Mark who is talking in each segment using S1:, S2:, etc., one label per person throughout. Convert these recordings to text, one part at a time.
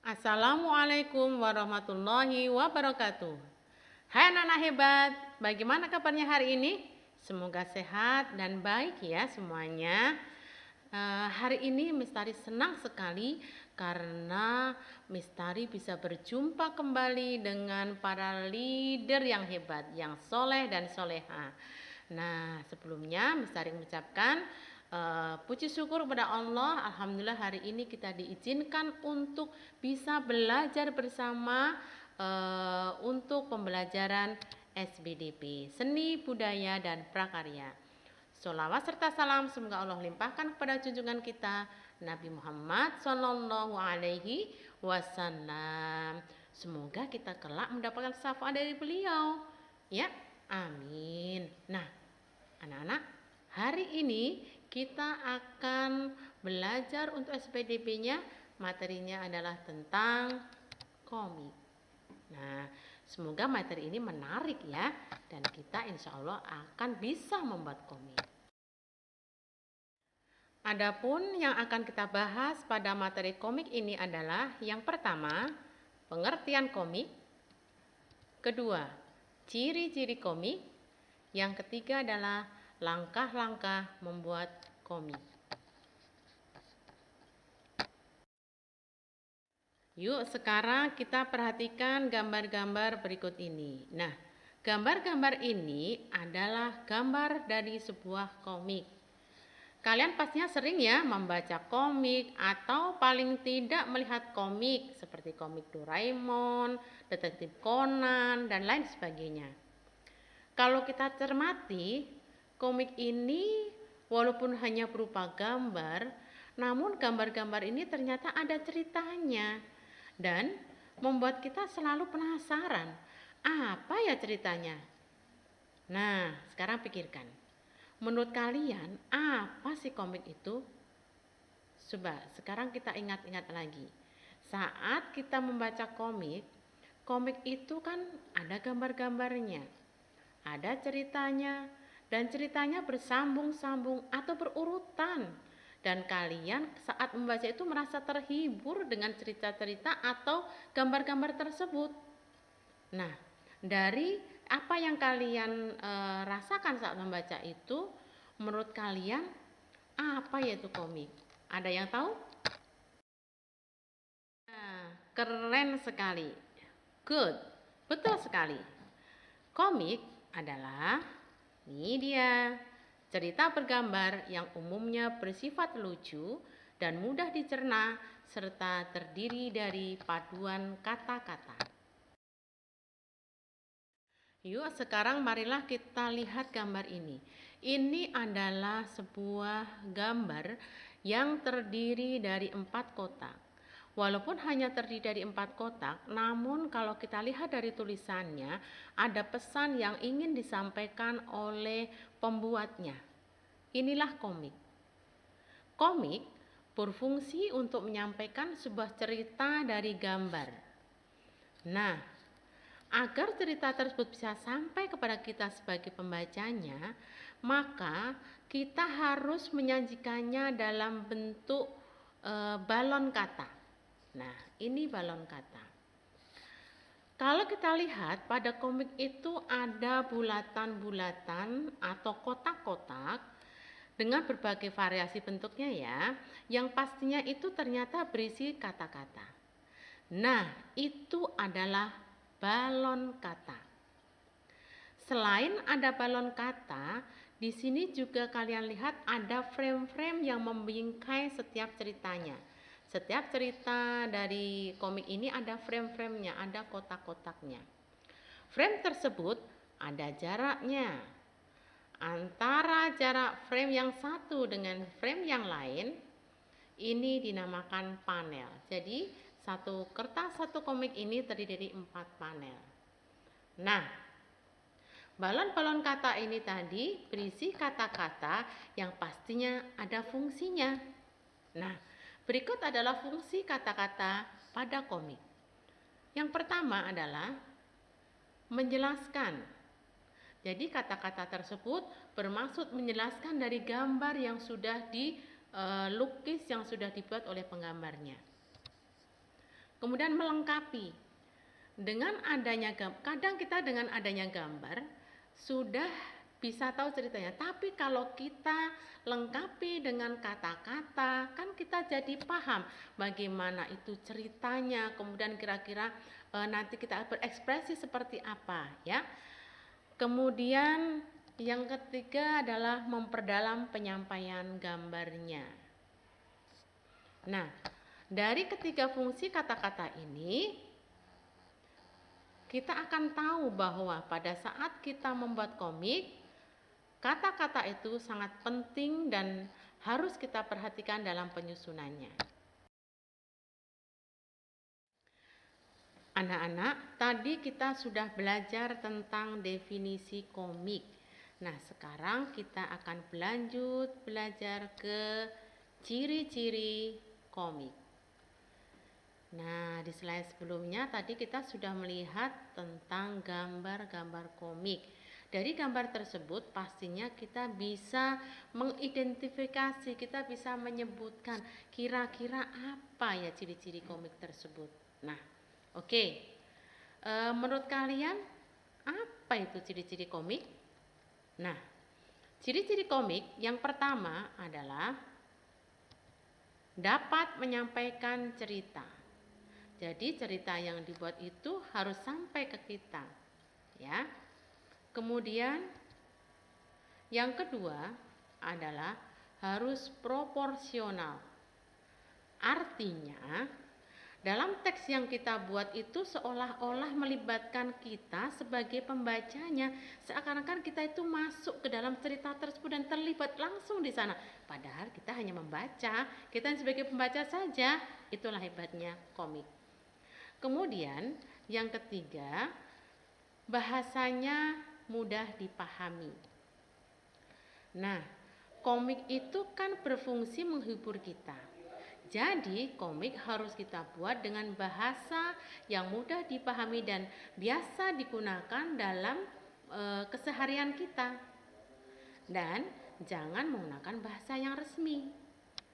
S1: Assalamualaikum warahmatullahi wabarakatuh. Hai anak-anak hebat, bagaimana kabarnya hari ini? Semoga sehat dan baik ya semuanya. Hari ini Mistari senang sekali karena Mistari bisa berjumpa kembali dengan para leader yang hebat, yang soleh dan soleha. Nah, sebelumnya Mistari mengucapkan puji syukur kepada Allah. Alhamdulillah hari ini kita diizinkan untuk bisa belajar bersama untuk pembelajaran SBDP, Seni, Budaya, dan Prakarya. Sholawat serta salam semoga Allah limpahkan kepada junjungan kita Nabi Muhammad Sallallahu Alaihi Wasallam. Semoga kita kelak mendapatkan syafaat dari beliau. Ya, amin. Nah, anak-anak, hari ini kita akan belajar untuk SPDP-nya. Materinya adalah tentang komik. Nah, semoga materi ini menarik ya, dan kita insya Allah akan bisa membuat komik. Adapun yang akan kita bahas pada materi komik ini adalah yang pertama, pengertian komik. Kedua, ciri-ciri komik. Yang ketiga adalah langkah-langkah membuat komik. Yuk sekarang kita perhatikan gambar-gambar berikut ini. Nah, gambar-gambar ini adalah gambar dari sebuah komik. Kalian pastinya sering ya membaca komik atau paling tidak melihat komik seperti komik Doraemon, Detektif Conan, dan lain sebagainya. Kalau kita cermati, komik ini walaupun hanya berupa gambar, namun gambar-gambar ini ternyata ada ceritanya dan membuat kita selalu penasaran, apa ya ceritanya? Nah, sekarang pikirkan. Menurut kalian, apa sih komik itu? Coba sekarang kita ingat-ingat lagi. Saat kita membaca komik, komik itu kan ada gambar-gambarnya, ada ceritanya, dan ceritanya bersambung-sambung atau berurutan. Dan kalian saat membaca itu merasa terhibur dengan cerita-cerita atau gambar-gambar tersebut. Nah, dari apa yang kalian rasakan saat membaca itu, menurut kalian apa yaitu komik? Ada yang tahu? Nah, keren sekali. Good, betul sekali. Komik adalah, ini dia, cerita bergambar yang umumnya bersifat lucu dan mudah dicerna serta terdiri dari paduan kata-kata. Yuk sekarang marilah kita lihat gambar ini. Ini adalah sebuah gambar yang terdiri dari 4 kotak. Walaupun hanya terdiri dari 4 kotak, namun kalau kita lihat dari tulisannya, ada pesan yang ingin disampaikan oleh pembuatnya. Inilah komik. Komik berfungsi untuk menyampaikan sebuah cerita dari gambar. Nah, agar cerita tersebut bisa sampai kepada kita sebagai pembacanya, maka kita harus menyajikannya dalam bentuk balon kata. Nah, ini balon kata. Kalau kita lihat pada komik itu ada bulatan-bulatan atau kotak-kotak dengan berbagai variasi bentuknya ya, yang pastinya itu ternyata berisi kata-kata. Nah, itu adalah balon kata. Selain ada balon kata, di sini juga kalian lihat ada frame-frame yang membingkai setiap ceritanya. Setiap cerita dari komik ini ada frame-framenya, ada kotak-kotaknya. Frame tersebut ada jaraknya. Antara jarak frame yang satu dengan frame yang lain, ini dinamakan panel. Jadi satu kertas, satu komik ini terdiri dari 4 panel. Nah, balon-balon kata ini tadi berisi kata-kata yang pastinya ada fungsinya. Nah, berikut adalah fungsi kata-kata pada komik. Yang pertama adalah menjelaskan. Jadi kata-kata tersebut bermaksud menjelaskan dari gambar yang sudah dilukis, yang sudah dibuat oleh penggambarnya. kemudian melengkapi. Dengan adanya kadang kita dengan adanya gambar sudah bisa tahu ceritanya, tapi kalau kita lengkapi dengan kata-kata kan kita jadi paham bagaimana itu ceritanya, kemudian kira-kira nanti kita berekspresi seperti apa ya. Kemudian yang ketiga adalah memperdalam penyampaian gambarnya. Nah, dari ketiga fungsi kata-kata ini kita akan tahu bahwa pada saat kita membuat komik, kata-kata itu sangat penting dan harus kita perhatikan dalam penyusunannya. Anak-anak, tadi kita sudah belajar tentang definisi komik. Nah, sekarang kita akan berlanjut belajar ke ciri-ciri komik. Nah, di slide sebelumnya tadi kita sudah melihat tentang gambar-gambar komik. Dari gambar tersebut pastinya kita bisa mengidentifikasi, kita bisa menyebutkan kira-kira apa ya ciri-ciri komik tersebut. Nah, oke. Menurut kalian apa itu ciri-ciri komik? Nah, ciri-ciri komik yang pertama adalah dapat menyampaikan cerita. Jadi cerita yang dibuat itu harus sampai ke kita, ya. Kemudian yang kedua adalah harus proporsional. Artinya, dalam teks yang kita buat itu seolah-olah melibatkan kita sebagai pembacanya, seakan-akan kita itu masuk ke dalam cerita tersebut dan terlibat langsung di sana. Padahal kita hanya membaca, kita sebagai pembaca saja. Itulah hebatnya komik. Kemudian yang ketiga, bahasanya mudah dipahami. Nah, komik itu kan berfungsi menghibur kita. Jadi komik harus kita buat dengan bahasa yang mudah dipahami dan biasa digunakan dalam keseharian kita. Dan jangan menggunakan bahasa yang resmi.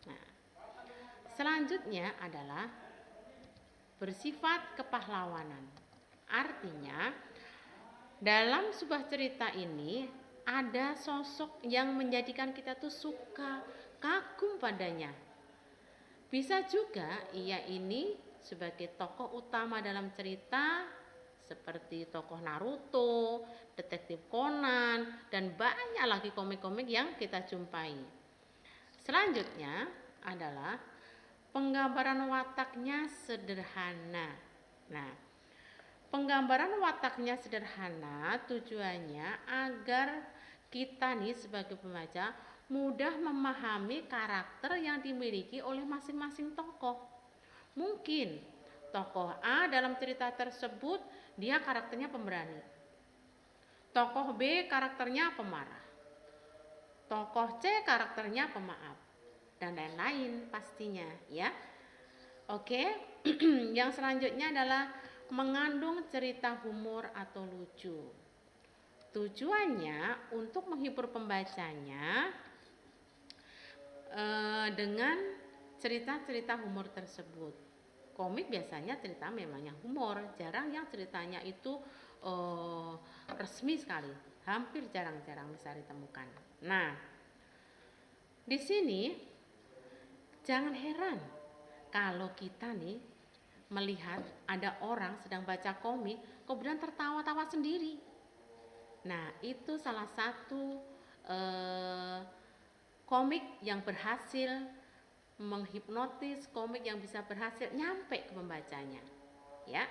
S1: Nah, selanjutnya adalah bersifat kepahlawanan. Artinya, dalam sebuah cerita ini ada sosok yang menjadikan kita tuh suka, kagum padanya. Bisa juga ia ini sebagai tokoh utama dalam cerita seperti tokoh Naruto, Detektif Conan, dan banyak lagi komik-komik yang kita jumpai. Selanjutnya adalah penggambaran wataknya sederhana. Nah, penggambaran wataknya sederhana tujuannya agar kita nih sebagai pembaca mudah memahami karakter yang dimiliki oleh masing-masing tokoh. Mungkin tokoh A dalam cerita tersebut dia karakternya pemberani. Tokoh B karakternya pemarah. Tokoh C karakternya pemaaf. Dan lain-lain pastinya ya. Oke. Yang selanjutnya adalah mengandung cerita humor atau lucu. Tujuannya untuk menghibur pembacanya dengan cerita-cerita humor tersebut. Komik biasanya cerita memangnya humor, jarang yang ceritanya itu resmi sekali, hampir jarang-jarang bisa ditemukan. Nah, di sini jangan heran kalau kita nih melihat ada orang sedang baca komik kemudian tertawa-tawa sendiri. Nah, itu salah satu komik yang berhasil menghipnotis, komik yang bisa berhasil nyampe ke pembacanya. Ya.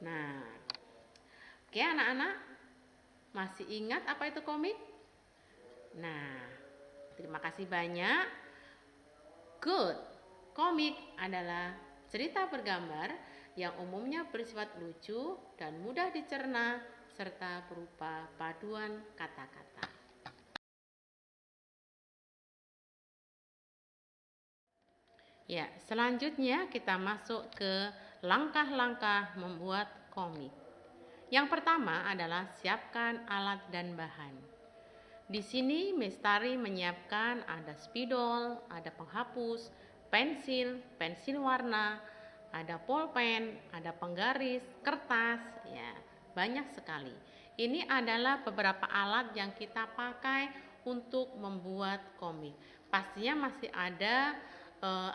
S1: Nah, oke anak-anak, masih ingat apa itu komik? Nah, terima kasih banyak. Good. Komik adalah cerita bergambar yang umumnya bersifat lucu dan mudah dicerna serta berupa paduan kata-kata. Ya, selanjutnya kita masuk ke langkah-langkah membuat komik. Yang pertama adalah siapkan alat dan bahan. Di sini Mestari menyiapkan ada spidol, ada penghapus, pensil warna, ada pulpen, ada penggaris, kertas, ya, banyak sekali. Ini adalah beberapa alat yang kita pakai untuk membuat komik. Pastinya masih ada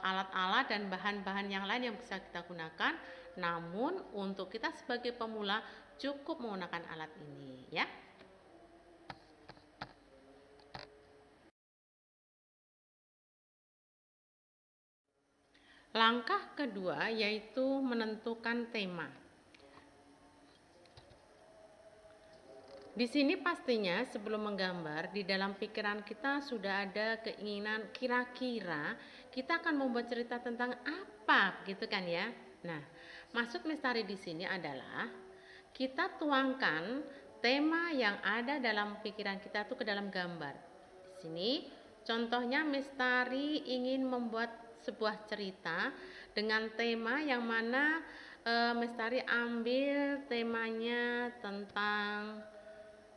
S1: alat-alat dan bahan-bahan yang lain yang bisa kita gunakan. Namun untuk kita sebagai pemula cukup menggunakan alat ini, ya. Langkah kedua yaitu menentukan tema. Di sini pastinya sebelum menggambar, di dalam pikiran kita sudah ada keinginan kira-kira kita akan membuat cerita tentang apa, gitu kan ya. Nah, maksud Mestari di sini adalah kita tuangkan tema yang ada dalam pikiran kita tuh ke dalam gambar. Di sini contohnya Mestari ingin membuat sebuah cerita dengan tema yang mana Mestari ambil temanya tentang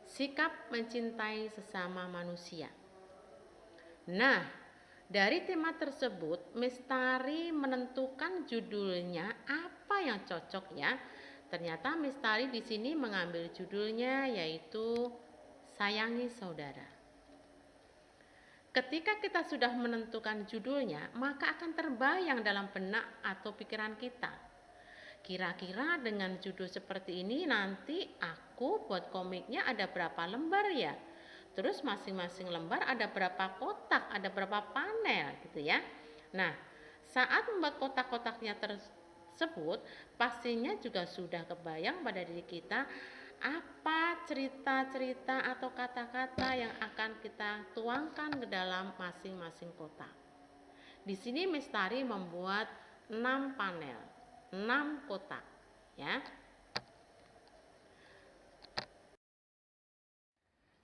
S1: sikap mencintai sesama manusia. Nah, dari tema tersebut Mestari menentukan judulnya apa yang cocok ya. Ternyata Mestari di sini mengambil judulnya yaitu Sayangi Saudara. Ketika kita sudah menentukan judulnya, maka akan terbayang dalam benak atau pikiran kita. Kira-kira dengan judul seperti ini nanti aku buat komiknya ada berapa lembar ya? Terus masing-masing lembar ada berapa kotak, ada berapa panel gitu ya. Nah, saat membuat kotak-kotaknya tersebut, pastinya juga sudah kebayang pada diri kita apa cerita-cerita atau kata-kata yang akan kita tuangkan ke dalam masing-masing kotak. Di sini Mestari membuat 6 panel, 6 kotak, ya.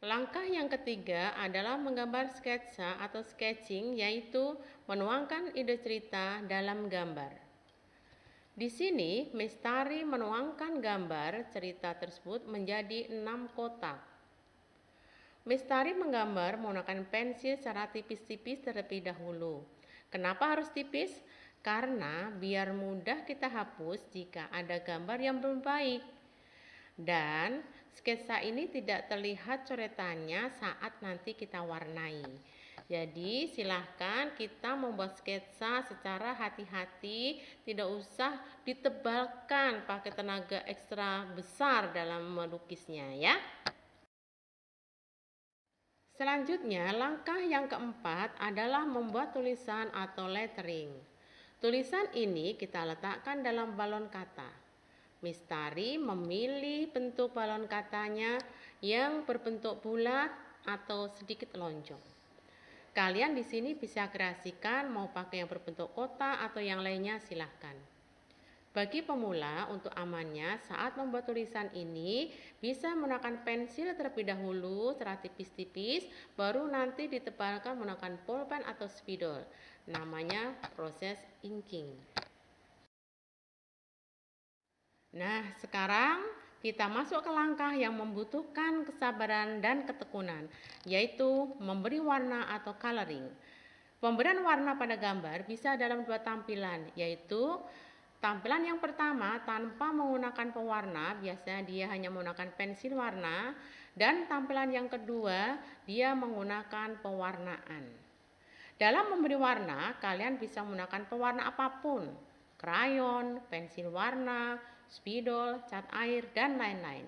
S1: Langkah yang ketiga adalah menggambar sketsa atau sketching, yaitu menuangkan ide cerita dalam gambar. Di sini Mestari menuangkan gambar cerita tersebut menjadi 6 kotak. Mestari menggambar menggunakan pensil secara tipis-tipis terlebih dahulu. Kenapa harus tipis? Karena biar mudah kita hapus jika ada gambar yang belum baik. Dan sketsa ini tidak terlihat coretannya saat nanti kita warnai. Jadi silahkan kita membuat sketsa secara hati-hati, tidak usah ditebalkan pakai tenaga ekstra besar dalam melukisnya ya. Selanjutnya, langkah yang keempat adalah membuat tulisan atau lettering. Tulisan ini kita letakkan dalam balon kata. Mestari memilih bentuk balon katanya yang berbentuk bulat atau sedikit lonjong. Kalian di sini bisa kreasikan mau pakai yang berbentuk kotak atau yang lainnya silahkan. Bagi pemula untuk amannya saat membuat tulisan ini bisa menggunakan pensil terlebih dahulu secara tipis-tipis, baru nanti ditebalkan menggunakan pulpen atau spidol. Namanya proses inking. Nah, sekarang kita masuk ke langkah yang membutuhkan kesabaran dan ketekunan, yaitu memberi warna atau coloring. Pemberian warna pada gambar bisa dalam 2 tampilan, yaitu tampilan yang pertama tanpa menggunakan pewarna, biasanya dia hanya menggunakan pensil warna, dan tampilan yang kedua dia menggunakan pewarnaan. Dalam memberi warna, kalian bisa menggunakan pewarna apapun, krayon, pensil warna, spidol, cat air, dan lain-lain.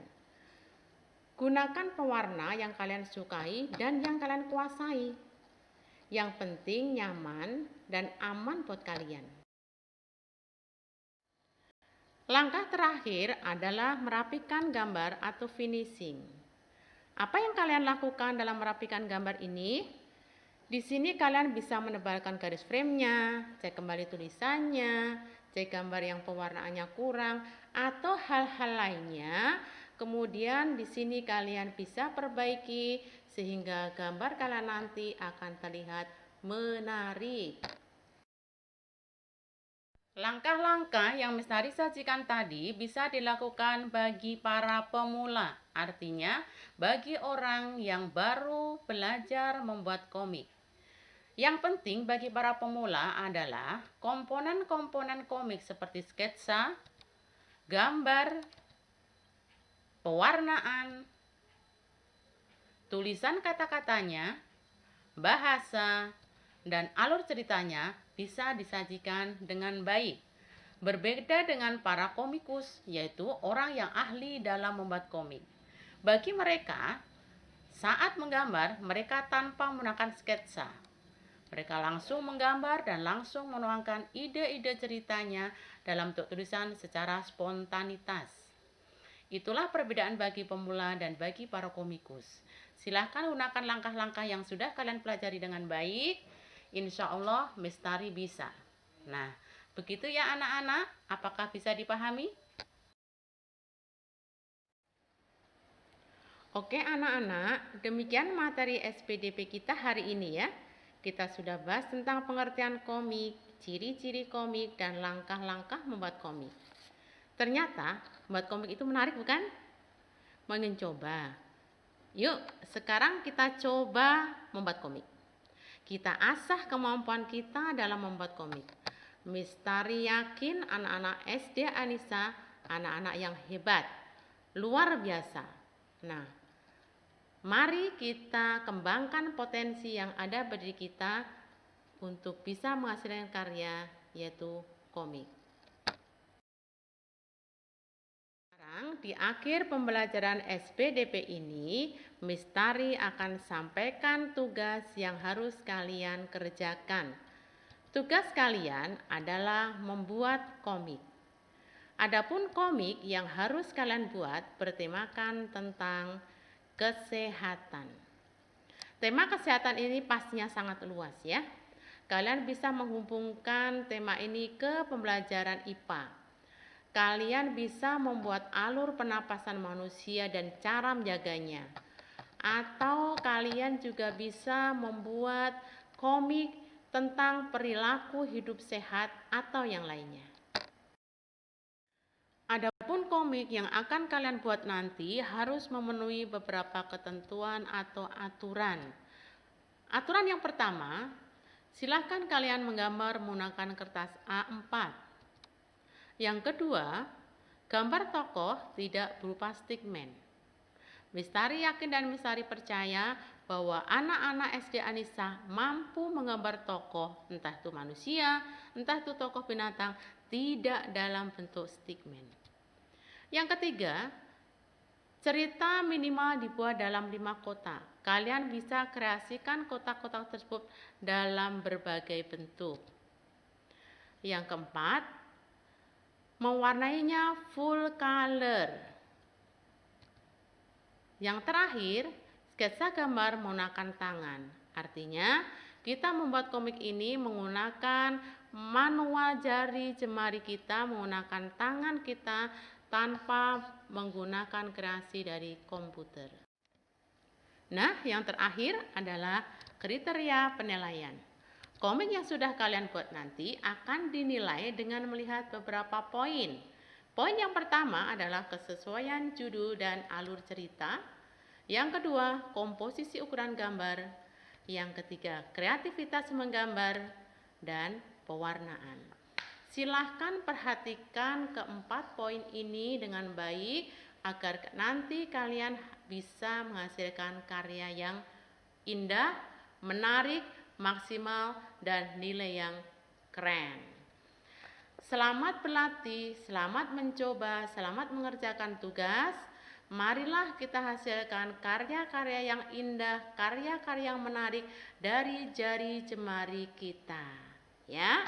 S1: Gunakan pewarna yang kalian sukai dan yang kalian kuasai. Yang penting nyaman dan aman buat kalian. Langkah terakhir adalah merapikan gambar atau finishing. Apa yang kalian lakukan dalam merapikan gambar ini? Di sini kalian bisa menebalkan garis framenya, cek kembali tulisannya, cek gambar yang pewarnaannya kurang, atau hal-hal lainnya. Kemudian di sini kalian bisa perbaiki sehingga gambar kalian nanti akan terlihat menarik. Langkah-langkah yang Mestari sajikan tadi bisa dilakukan bagi para pemula, artinya bagi orang yang baru belajar membuat komik. Yang penting bagi para pemula adalah komponen-komponen komik seperti sketsa, gambar, pewarnaan, tulisan kata-katanya, bahasa, dan alur ceritanya bisa disajikan dengan baik. Berbeda dengan para komikus, yaitu orang yang ahli dalam membuat komik. Bagi mereka, saat menggambar, mereka tanpa menggunakan sketsa. Mereka langsung menggambar dan langsung menuangkan ide-ide ceritanya dalam bentuk tulisan secara spontanitas. Itulah perbedaan bagi pemula dan bagi para komikus. Silahkan gunakan langkah-langkah yang sudah kalian pelajari dengan baik. Insya Allah Mestari bisa. Nah, begitu ya anak-anak. Apakah bisa dipahami? Oke anak-anak, demikian materi SPDP kita hari ini ya. Kita sudah bahas tentang pengertian komik, ciri-ciri komik, dan langkah-langkah membuat komik. Ternyata membuat komik itu menarik bukan? Mau ingin coba? Yuk, sekarang kita coba membuat komik. Kita asah kemampuan kita dalam membuat komik. Mistari yakin anak-anak SD Anissa anak-anak yang hebat, luar biasa. Nah, mari kita kembangkan potensi yang ada pada diri kita untuk bisa menghasilkan karya, yaitu komik. Sekarang di akhir pembelajaran SPDP ini, Mistari akan sampaikan tugas yang harus kalian kerjakan. Tugas kalian adalah membuat komik. Adapun komik yang harus kalian buat bertemakan tentang kesehatan. Tema kesehatan ini pastinya sangat luas ya. Kalian bisa menghubungkan tema ini ke pembelajaran IPA. Kalian bisa membuat alur pernapasan manusia dan cara menjaganya. Atau kalian juga bisa membuat komik tentang perilaku hidup sehat atau yang lainnya. Adapun komik yang akan kalian buat nanti harus memenuhi beberapa ketentuan atau aturan. Aturan yang pertama, silakan kalian menggambar menggunakan kertas A4. Yang kedua, gambar tokoh tidak berupa stickman. Mistari yakin dan Mistari percaya bahwa anak-anak SD Anissa mampu menggambar tokoh, entah itu manusia, entah itu tokoh binatang, tidak dalam bentuk stickman. Yang ketiga, cerita minimal dibuat dalam 5 kotak. Kalian bisa kreasikan kotak-kotak tersebut dalam berbagai bentuk. Yang keempat, mewarnainya full color. Yang terakhir, sketsa gambar menggunakan tangan. Artinya, kita membuat komik ini menggunakan manual jari jemari kita, menggunakan tangan kita tanpa menggunakan kreasi dari komputer. Nah, yang terakhir adalah kriteria penilaian. Komik yang sudah kalian buat nanti akan dinilai dengan melihat beberapa poin. Poin yang pertama adalah kesesuaian judul dan alur cerita. Yang kedua, komposisi ukuran gambar. Yang ketiga, kreativitas menggambar dan pewarnaan. Silahkan perhatikan keempat poin ini dengan baik agar nanti kalian bisa menghasilkan karya yang indah, menarik, maksimal, dan nilai yang keren. Selamat berlatih, selamat mencoba, selamat mengerjakan tugas. Marilah kita hasilkan karya-karya yang indah, karya-karya yang menarik dari jari jemari kita. Ya,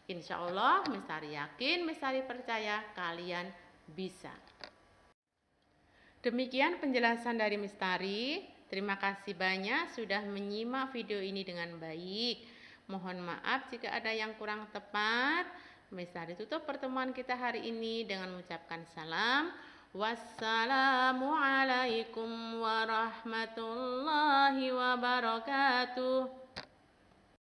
S1: insya Allah Mistari yakin, Mistari percaya kalian bisa. Demikian penjelasan dari Mistari. Terima kasih banyak sudah menyimak video ini dengan baik. Mohon maaf jika ada yang kurang tepat. Mistari tutup pertemuan kita hari ini dengan mengucapkan salam. Wassalamualaikum warahmatullahi wabarakatuh.